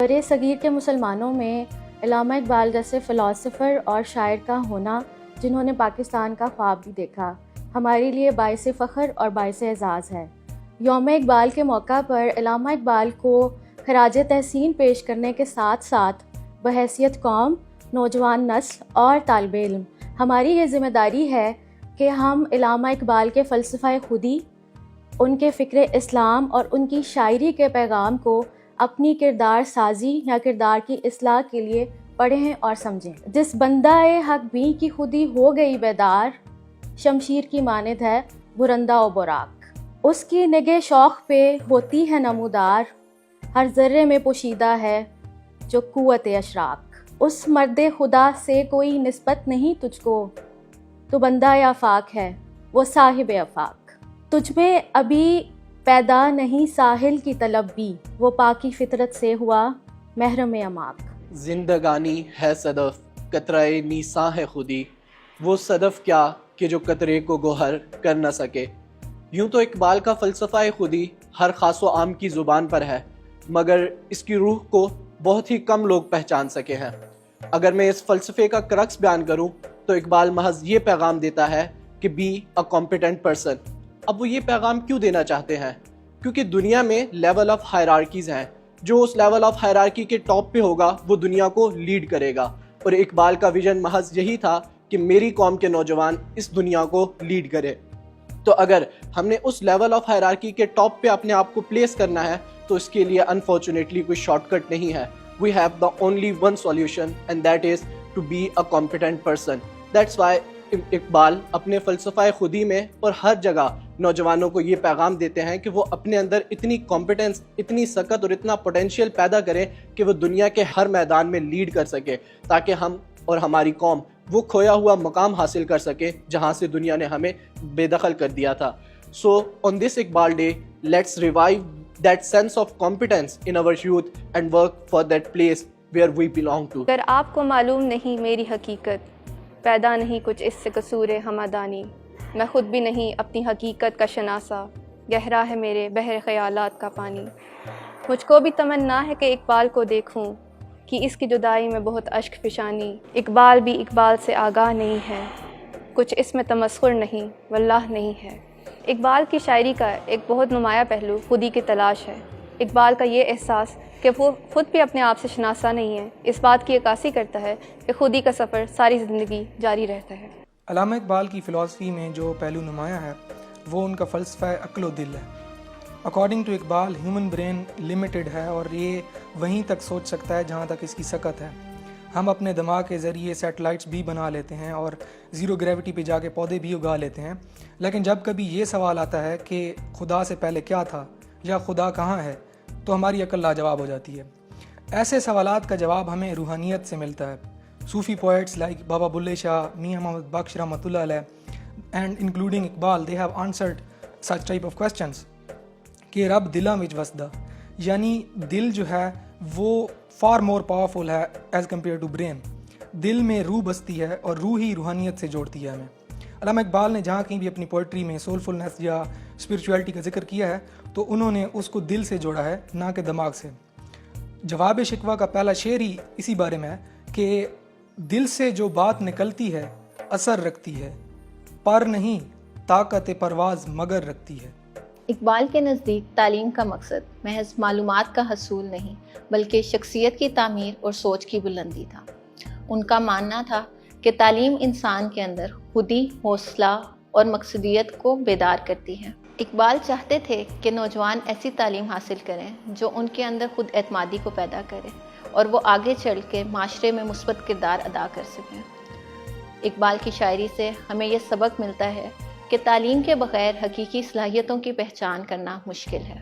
برِ صغیر کے مسلمانوں میں علامہ اقبال جیسے فلاسفر اور شاعر کا ہونا، جنہوں نے پاکستان کا خواب بھی دیکھا، ہمارے لیے باعث فخر اور باعث اعزاز ہے۔ یوم اقبال کے موقع پر علامہ اقبال کو خراج تحسین پیش کرنے کے ساتھ ساتھ بحیثیت قوم، نوجوان نسل اور طالب علم ہماری یہ ذمہ داری ہے کہ ہم علامہ اقبال کے فلسفہ خودی، ان کے فکر اسلام اور ان کی شاعری کے پیغام کو اپنی کردار سازی یا کردار کی اصلاح کے لیے پڑھیں اور سمجھیں۔ جس بندہ حق بیں کی خودی ہو گئی بیدار، شمشیر کی مانند ہے برندہ و براق۔ اس کی نگہ شوق پہ ہوتی ہے نمودار، ہر ذرے میں پوشیدہ ہے جو قوت اشراق۔ اس مرد خدا سے کوئی نسبت نہیں تجھ کو، تو بندہ آفاق ہے وہ صاحب آفاق۔ تجھ میں ابھی پیدا نہیں ساحل کی طلب بھی، وہ پاکی فطرت سے ہوا محرم اماک۔ زندگانی ہے صدف، قطرہ نیساں ہے خودی، وہ صدف کیا کہ جو قطرے کو گوہر کر نہ سکے۔ یوں تو اقبال کا فلسفہ خودی ہر خاص و عام کی زبان پر ہے، مگر اس کی روح کو بہت ہی کم لوگ پہچان سکے ہیں۔ اگر میں اس فلسفے کا کرکس بیان کروں تو اقبال محض یہ پیغام دیتا ہے کہ بی اے کمپیٹنٹ پرسن۔ اب وہ یہ پیغام کیوں دینا چاہتے ہیں؟ کیونکہ دنیا میں لیول آف ہائرارکیز ہیں، جو اس لیول آف ہائرارکی کے ٹاپ پہ ہوگا وہ دنیا کو لیڈ کرے گا، اور اقبال کا ویژن محض یہی تھا کہ میری قوم کے نوجوان اس دنیا کو لیڈ کرے۔ تو اگر ہم نے اس لیول آف ہائرارکی کے ٹاپ پہ اپنے آپ کو پلیس کرنا ہے تو اس کے لیے انفارچونیٹلی کوئی شارٹ کٹ نہیں ہے۔ We have the only one solution and that is to be a competent person. That's why Iqbal اپنے فلسفہ خودی میں اور ہر جگہ نوجوانوں کو یہ پیغام دیتے ہیں کہ وہ اپنے اندر اتنی کمپیٹنس، اتنی سکت اور اتنا پوٹینشیل پیدا کریں کہ وہ دنیا کے ہر میدان میں لیڈ کر سکے، تاکہ ہم اور ہماری قوم وہ کھویا ہوا مقام حاصل کر سکے جہاں سے دنیا نے ہمیں بے دخل کر دیا تھا۔ So on this Iqbal Day, let's revive that sense of competence in our youth and work for that place where we belong to. اگر آپ کو معلوم نہیں میری حقیقت، پیدا نہیں کچھ اس سے قصور ہمدانی، میں خود بھی نہیں اپنی حقیقت کا شناسا، گہرا ہے میرے بحر خیالات کا پانی۔ مجھ کو بھی تمنا ہے کہ اقبال کو دیکھوں، کہ اس کی جدائی میں بہت اشک فشانی۔ اقبال بھی اقبال سے آگاہ نہیں ہے، کچھ اس میں تمسخر نہیں واللہ نہیں ہے۔ اقبال کی شاعری کا ایک بہت نمایاں پہلو خودی کی تلاش ہے۔ اقبال کا یہ احساس کہ وہ خود بھی اپنے آپ سے شناسا نہیں ہے، اس بات کی عکاسی کرتا ہے کہ خودی کا سفر ساری زندگی جاری رہتا ہے۔ علامہ اقبال کی فلسفی میں جو پہلو نمایاں ہے وہ ان کا فلسفہ عقل و دل ہے۔ According to Iqbal, human brain limited ہے اور یہ وہیں تک سوچ سکتا ہے جہاں تک اس کی سکت ہے۔ ہم اپنے دماغ کے ذریعے سیٹلائٹس بھی بنا لیتے ہیں اور زیرو گریوٹی پہ جا کے پودے بھی اگا لیتے ہیں، لیکن جب کبھی یہ سوال آتا ہے کہ خدا سے پہلے کیا تھا یا خدا کہاں ہے، تو ہماری عقل لاجواب ہو جاتی ہے۔ ایسے سوالات کا جواب ہمیں روحانیت سے ملتا ہے۔ صوفی پوئٹس لائک بابا بلے شاہ، میاں محمد بخش رحمۃ اللہ علیہ and including Iqbal, they have answered such type of questions کہ رب دلاں وچ وسدا، یعنی دل جو ہے وہ فار مور پاورفل ہے ایز کمپیئر ٹو برین۔ دل میں روح بستی ہے اور روح ہی روحانیت سے جوڑتی ہے ہمیں۔ علامہ اقبال نے جہاں کہیں بھی اپنی پوئٹری میں سولفلنس یا اسپریچولیٹی کا ذکر کیا ہے تو انہوں نے اس کو دل سے جوڑا ہے، نہ کہ دماغ سے۔ جواب شکوہ کا پہلا شعر ہی اسی بارے میں ہے کہ دل سے جو بات نکلتی ہے اثر رکھتی ہے، پر نہیں طاقت پرواز مگر رکھتی ہے۔ اقبال کے نزدیک تعلیم کا مقصد محض معلومات کا حصول نہیں بلکہ شخصیت کی تعمیر اور سوچ کی بلندی تھا۔ ان کا ماننا تھا کہ تعلیم انسان کے اندر خودی، حوصلہ اور مقصدیت کو بیدار کرتی ہے۔ اقبال چاہتے تھے کہ نوجوان ایسی تعلیم حاصل کریں جو ان کے اندر خود اعتمادی کو پیدا کرے اور وہ آگے چل کے معاشرے میں مثبت کردار ادا کر سکیں۔ اقبال کی شاعری سے ہمیں یہ سبق ملتا ہے کہ تعلیم کے بغیر حقیقی صلاحیتوں کی پہچان کرنا مشکل ہے۔